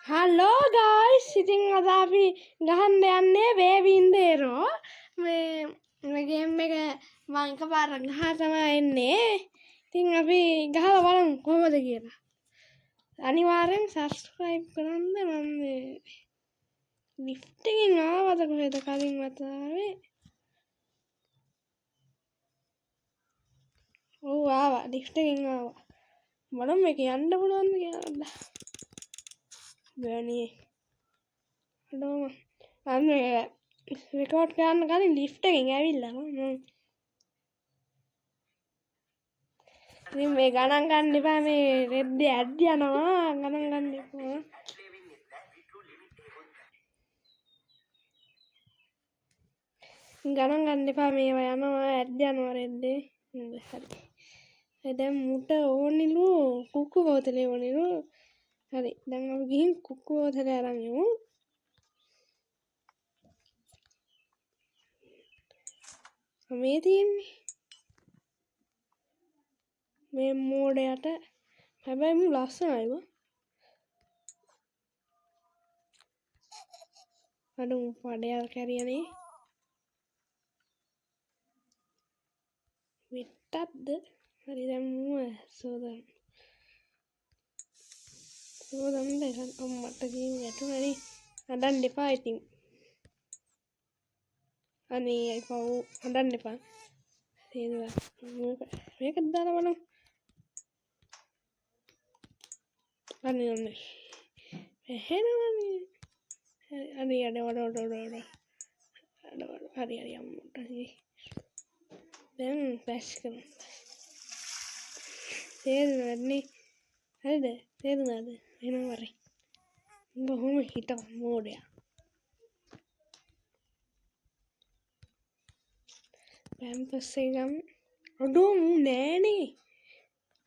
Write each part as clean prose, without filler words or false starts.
Hello guys, ඉතින් අද අපි ගහන්න යන්නේ වේවින්දේරෝ මේ ගේම් එක මම එකපාරක් ගහලා තමයි එන්නේ. ඉතින් අපි ගහලා බලමු කොහොමද කියලා. අනිවාර්යෙන් subscribe කරන්න මම මේ lift එකෙන් ආවද කොහෙද කලින් වතාවේ. ඔව් ආවා lift එකෙන් ආවා. බලමු මේක යන්න පුළුවන්ද කියලා. බෑනේ. හලෝ අනේ රෙකෝඩ් කරන්න කලින් ලිෆ්ට් එකෙන් ඇවිල්ලා මම ඉතින් මේ ගණන් ගන්න එපා මේ රෙද්ද ඇඩ් යනවා ගණන් ගන්න එපා ගණන් ගන්න එපා මේවා යනවා ඇඩ් යනවා රෙද්දේ හරි දැන් මුට ඕනිලු කුක්කු බෝතලේ ඕනිලු හරි දැන් අපි ගිහින් කුක්කු බෝතලේ අරන් යමු මේ තියෙන්නේ මේ මෝඩයට හැබැයි මු ලස්සනයිව අඩු පඩයක් කැරියනේ විට්ටක්ද හරි දැන් මු සෝදන්න දැන් අම්මට ගිහින් වැටුණනේ හදන්න එපා ඉතින් අනේ අයිපව් හදන්න එපා මේක දාලා බලමු අනේ එහෙනවනේ අනේ හරි අම්මට දැන් ෆ්ලැෂ් කරමු තේරුණානේ හරිද තේරුණාද එහෙනම් වරි බොහොම හිටව මෝඩයා පැම්පස් එක ගමු අඩෝ මු නෑනේ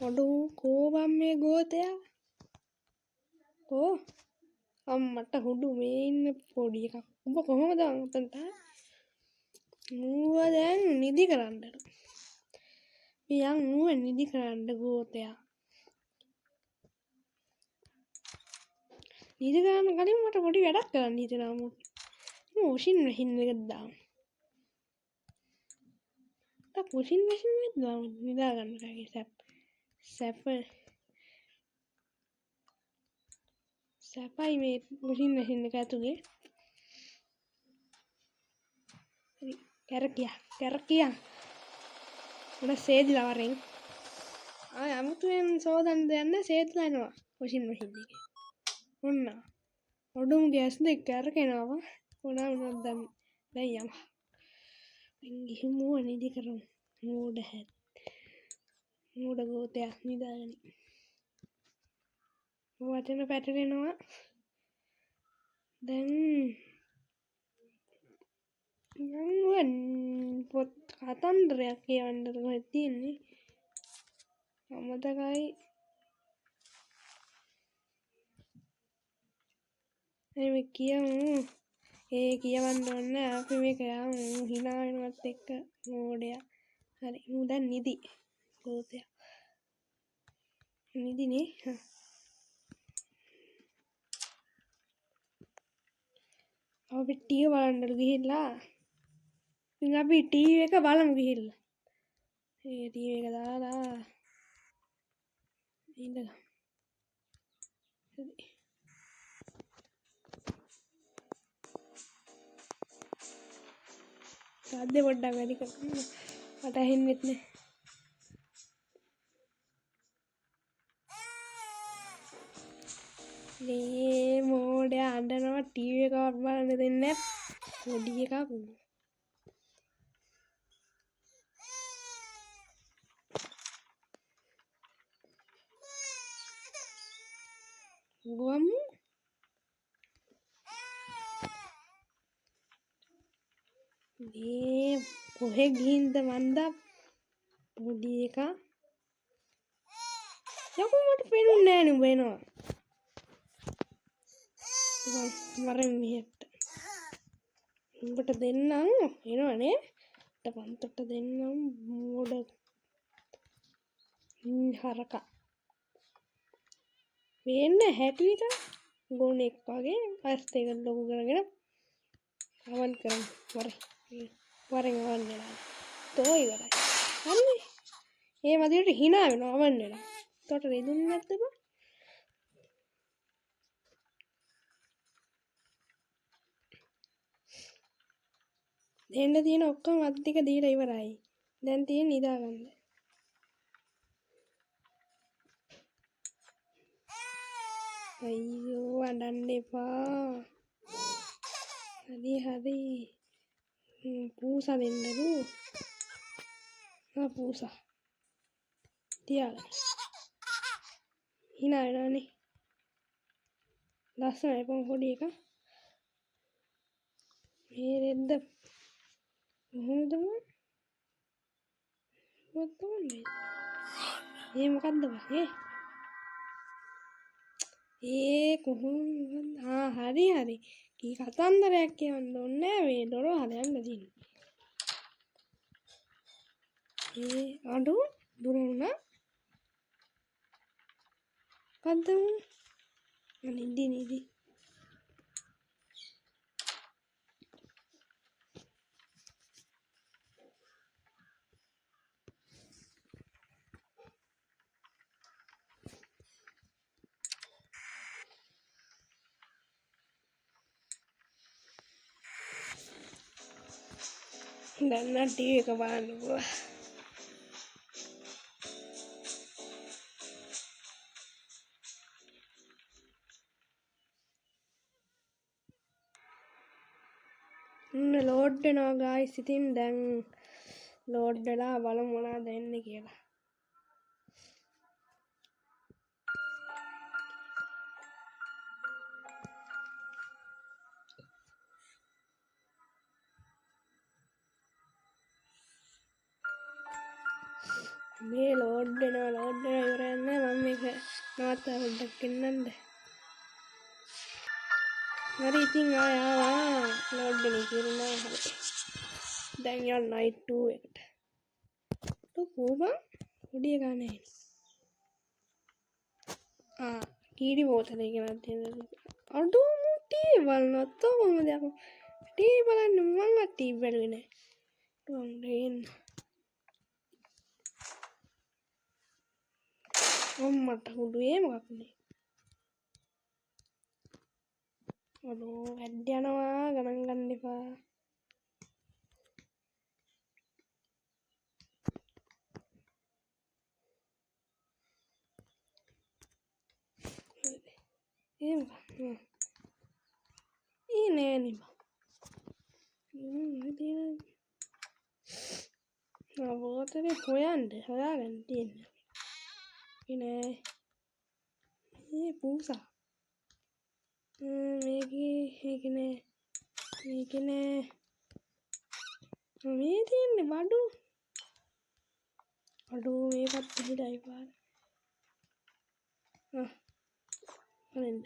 අඩෝ කෝබම් මේ ගෝතයා කෝ අම්මට හුඩු මේ ඉන්න පොඩි එකක් උඹ කොහොමද අතන්ට මූව දැන් නිදි කරන්නලු පියන් මූව නිදි කරන්න ගෝතයා නිදි කරන්න කලින් මට පොඩි වැඩක් කරන්න හිතෙනවා මූ වොෂින් මැෂින් එක දාමු වොෂින් මැෂින් එක දාමු නිදා ගන්න කගේ සැපයි මේ වොෂින් මැෂින් එක ඇතුලේ කැරකියා මට සේදිලා වරෙන් අමුතුවෙන් සෝදන්න දෙන්න සේදිලා එනවා වොෂින් මැෂින් එකේ ඔන්න ඔඩුම් ගෑස් දෙක කැරකෙනවා කොනා වුණත් දැන් යමු ගිහින් මූව නිදි කරමු මෝඩ ගෝතයා නිදාගනි වචන පැටලෙනවා දැන් පොත් කතන්දරයක් කියවන්නද කොහෙද තියෙන්නේ අමතකයි එහෙම කියමු කියවන්න ඕන අපි මේක යමු hina වෙනවත් එක්ක මෝඩයා හරි මු දැන් නිදි ගෝතයා නිදිනේ අපි ටීවී බලන්නලු ගිහිල්ලා ඉතින් අපි ටීවී එක බලමු ගිහිල්ලා ටීවී එක දාලා ඉඳලා සද්ද පොඩ්ඩක් වැඩි කරන්න මට ඇහෙන්නෙත් නෑ මේ මෝඩයා අඬනවා ටීවී එකවත් බලන්න දෙන්නේ පොඩි එකක් ගොමු මේ කොහෙ ගිහින්ද මන්දා පොඩි එකා යකෝ මට පේන්නේ නෑනේ උඹ එනවා වරෙන් මෙහෙට උඹට දෙන්නම් එනවනේ පන්තට දෙන්නම් මෝඩ හරකා පේන්නේ හැටි විතර ගෝනෙක් වගේ ඇස් දෙක ලොකු කරගෙන අවන් කරමු වරෙන් අවන් වෙලා තෝ ඉවරයි හරිනේ ඒ වදියට hina වෙනවා අවන් වෙලා එතකොට රිදුන්නේ නැද්ද බං දෙන්න තියෙන ඔක්කොම අත් ටික දීලා ඉවරයි දැන් තියෙන නිදාගන්න අයියෝ අඬන්න එපා හරි පූසා දෙන්නලු පූසා තියාගන්න hina වෙනවනේ ලස්සනයි පොඩි එක මේ රෙද්ද කොහොමද මේ මොකද්ද කොහොමද හරි කී කතන්දරයක් කියවන්න ඕනේ මේ දොර හදන්න තියෙන්නේ අඩු දුරුණා කද්දමු නිදි දැන් ටීවී එක බලන්නකෝ ලෝඩ් වෙනවා ගායිස් ඉතින් දැන් ලෝඩ් වෙලා බලමු මොනවද එන්නේ කියලා මේ ලෝඩ් වෙනවා ඉවර යන්න මම මේක නවත්තා පොඩ්ඩක් ගෙන්නන්න හරි ඉතින් ආවා ලෝඩ් වෙන ඉවරනා හරි දැන් යන්න නයිට් 2 එකට කොහොමද පොඩි එකා නේ කීරි බෝතලේ ගෙනත් දෙන්න අඩු ටී බලනත් කොහොමද යකෝ ටී බලන්න මම ටී බැලුවේ නෑ ඩොන් අම්මට හුදුවේ මොකක්නේ අඩෝ වැඩ යනවා ගණන් ගන්න එපා නෑ නේ බෝතලේ හොයාගන්න තියෙන්නේ නෑ මේ පූසා මේක නෑ මේ තියෙන්නේ බඩු අඩෝ මේකත් හිඩයි පාර හරිද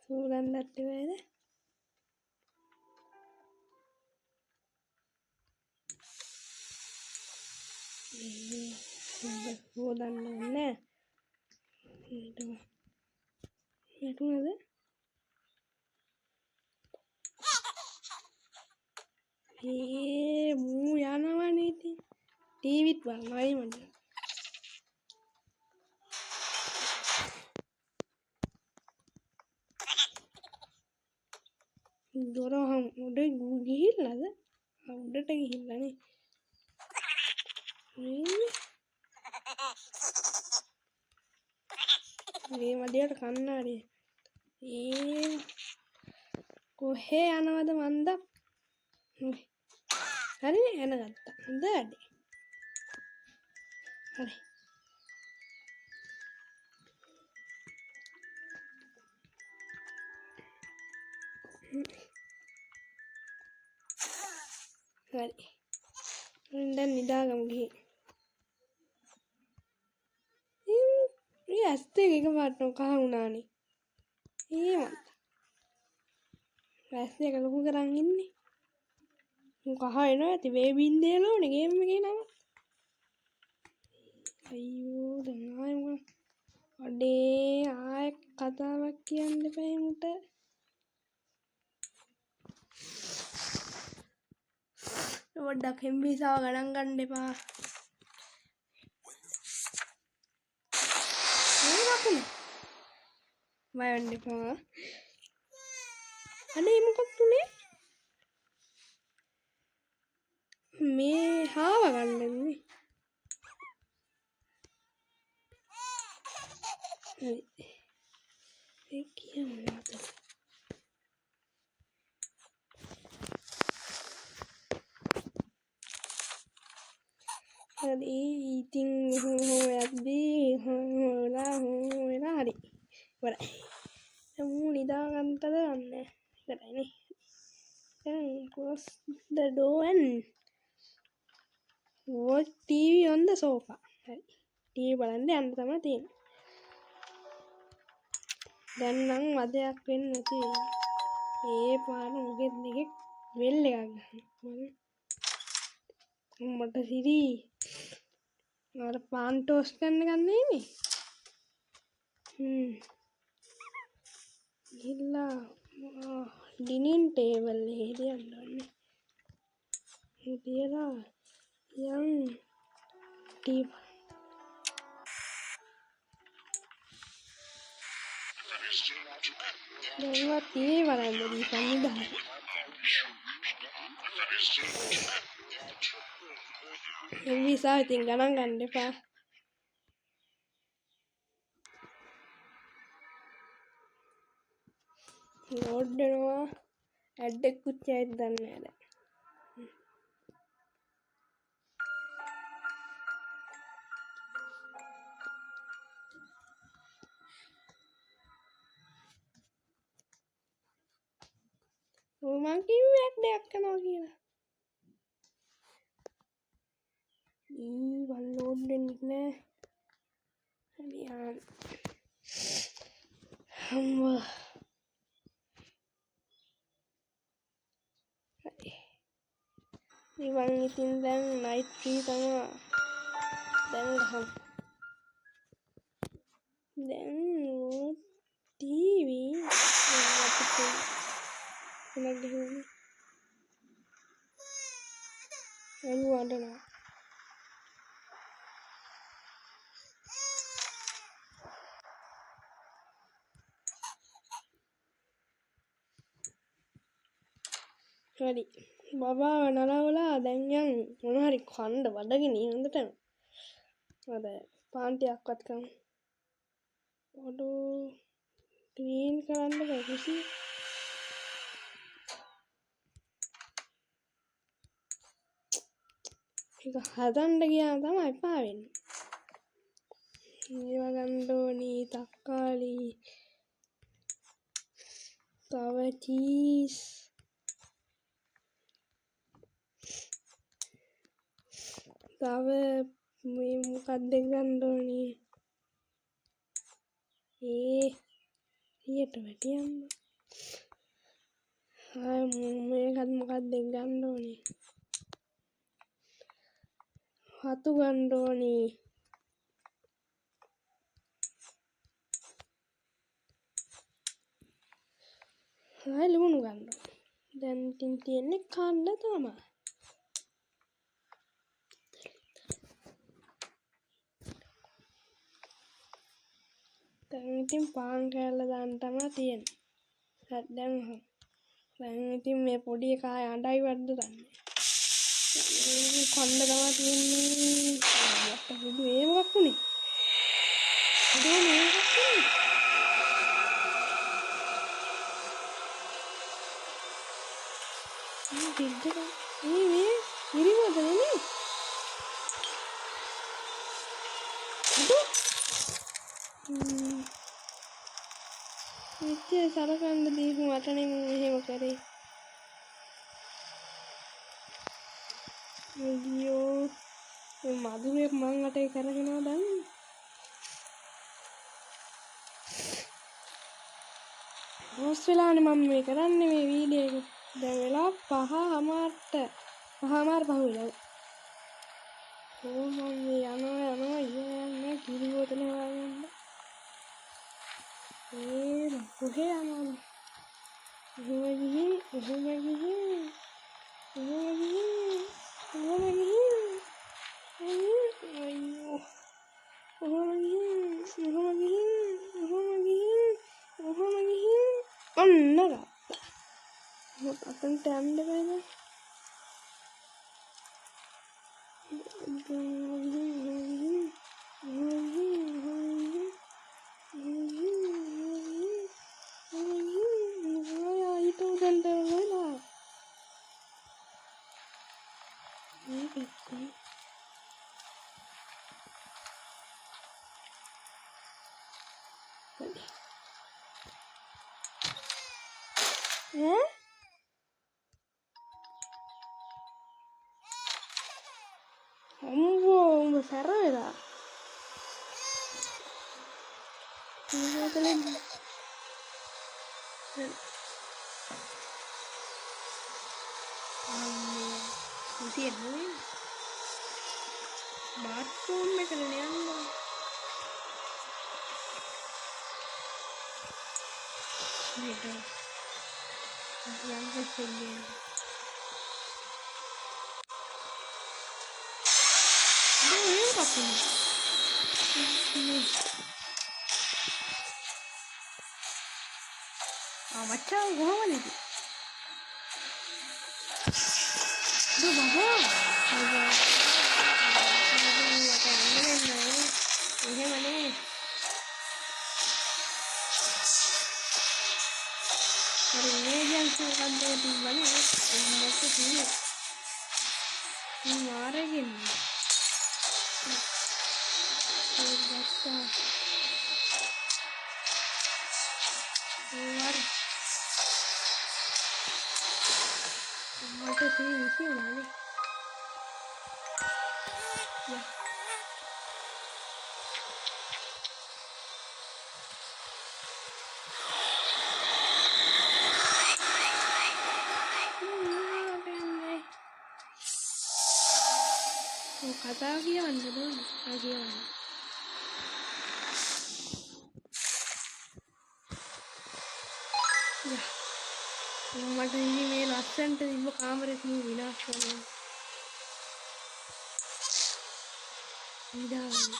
සූරන්නත් වේද හොදන්න ඕනේ වැටුණාද මූ යනවනේ ඉතින් ටීවිත් බලනවායි මට දොර උඩ ගිහිල්ලාද උඩට ගිහිල්ලානේ මේ මදියට කන්නාඩිය කොහේ යනවද මන්ද හරිනේ එන ගත්තා හොඳ වැඩේ හරි දැන් නිදාගමු ගිහින් ඇස් දෙක එකපාරටම කහ වුණානේ මන්ද ඇස් දෙක ලොකු කරන් ඉන්නේ කහ එනවා ඇති බේබින් දේලෝනේ ගේම් එකේ නම අයියෝ දැන් කතාවක් කියන්න එපා මුට. පොඩ්ඩක් හෙම්බිසාව ගණන් ගන්න එපා. බය වෙන්න එපා. අනේ මොකක්ද උනේ? මේ හාව ගන්නනේ. හරි. ඒ කියන්නද? හරි ඉතින් හොයද්දී හොයලා හරි. ඉවරයි. මූ නිදා ගන්නද දන්නේ. ඉවරයිනේ. දැන් close the door and watch TV on the sofa. හරි. TV බලන්න යන්න තමයි තියෙන්නේ. දැන් නම් වදයක් වෙන්නේ නැති. ඒ පාර මොකෙද දෙකක් වෙල් එකක් ගන්න. මට සිරි අර පාන් ටෝස්ට් කරන්න ගන්නේ නේ. ගිල්ලා ඩිනින් ටේබල් එකේ තියන්න ඕනේ. හිටියලා යම් ටී දැන්වත් ටීවී බලන්න දීපන් නිදා. එම්විසා ඉතින් ගණන් ගන්න එපා. ලෝඩ් වෙනවා. ඇඩ් එකකුත් යයිද දන්නේ නැහැ. මං කිව්වේ ඇඩ් එකක් කරනවා කියලා. වන් ලෝඩ් වෙන්නේ නැහැ. හරියන්. හම්බ. ඉවන් ඉතින් දැන් නයිට් ටී තමයි. දැන් ගහමු. දැන් ටීවී මොනවද කියන්නේ? අලු වඩනවා. හරි. බබාව නලවලා දැන් යන් මොන හරි කන්න බඩගිනි හොඳට. අද පාන් ටිකක්වත් කමු. ඔඩෝ ක්ලීන් කරන්න බැරිසි. ඒක හදන්න ගියාම තමයි එපා වෙන්නේ. ඒව ගන්න ඕනි තක්කාලි. තව චීස්. තව මේ මොකක්ද ගන්න ඕනි? ඊට වැටියම්. මේකත් මොකක්ද ගන්න ඕනි? හතු ගන්න ඕනි. ලුණු ගන්න. දැන් ඉතින් තියෙන්නේ කන්න තමයි. දැන් ඉතින් පාන් කෑල්ල දාන්න තමයි තියෙන්නේ. හරි දැන් ඉතින් මේ පොඩි එකා අඬයි වද්ද දන්නේ. කන්න තමයි තියෙන්නේ. අප්පා මේ මොකක් උනේ? මේ මොකක් උනේ? මේ ඉරිමද නේ? ඉතින් සරකන්න දීපු මටනේ මෙහෙම කරේ. අයියෝ මధుරේ මං අතේ කරගෙන දැන් හොස් වෙලානේ මම මේ කරන්නේ මේ වීඩියෝ එක. දැන් වෙලා 5:00 පහුවෙලා. මම යනවා කිරි බෝතල හොයාගන්න. කොහේ යනවද? එහෙම ගිහින් අයියෝ. ඔන්න ගත්තා. මොකක් අතන්ට යන්න බෑනේ. අම්බෝ උඹ සැර වෙලා. බාත්රූම් එකට යන්න. මේක යන්න දෙන්නේ. මචං කොහමද ඉතින්? බබා එහෙමනේ. හරි මේජන්ස් එකක් දෙන්න තිබ්බනේ. මොකද කියන්නේ? මාරගෙන. මට සීසි උනානේ. කතා කියවන්න ඕනේ. කියවන්න. මට ඉන්නේ මේ ලස්සනට තිබ්බ කාමරේ තියෙන විනාශ කරනවා. ඉදාගෙන.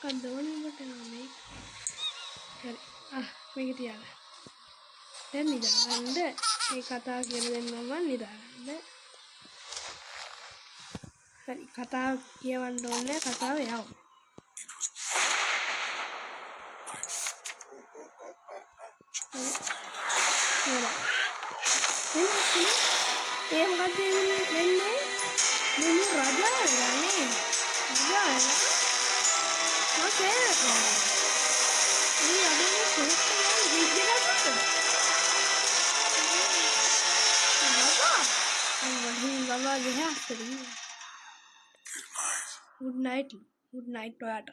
කන්දෝනි මට නෑ. හරි. මේක තියාගන්න. දැන් නිදාගන්න. මේ කතාව කියලා දෙන්නම් මම නිදාගන්න. හරි කතාව කියවන්න ඕනේ. කතාව යවමු. ඒ මොකද වෙන්නේ? මෙන්න රජා යන්නේ. රජා මොකේ? මේ අදේ කොහෙද විද්‍යාවට? බබා ගහස්තරී. good night ඔයාට.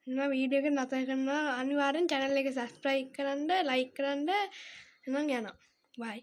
මම වීඩියෝ එක නතර කරනවා. අනිවාර්යෙන් channel එක subscribe කරන්න, like කරන්න. එහෙනම් යනවා. bye.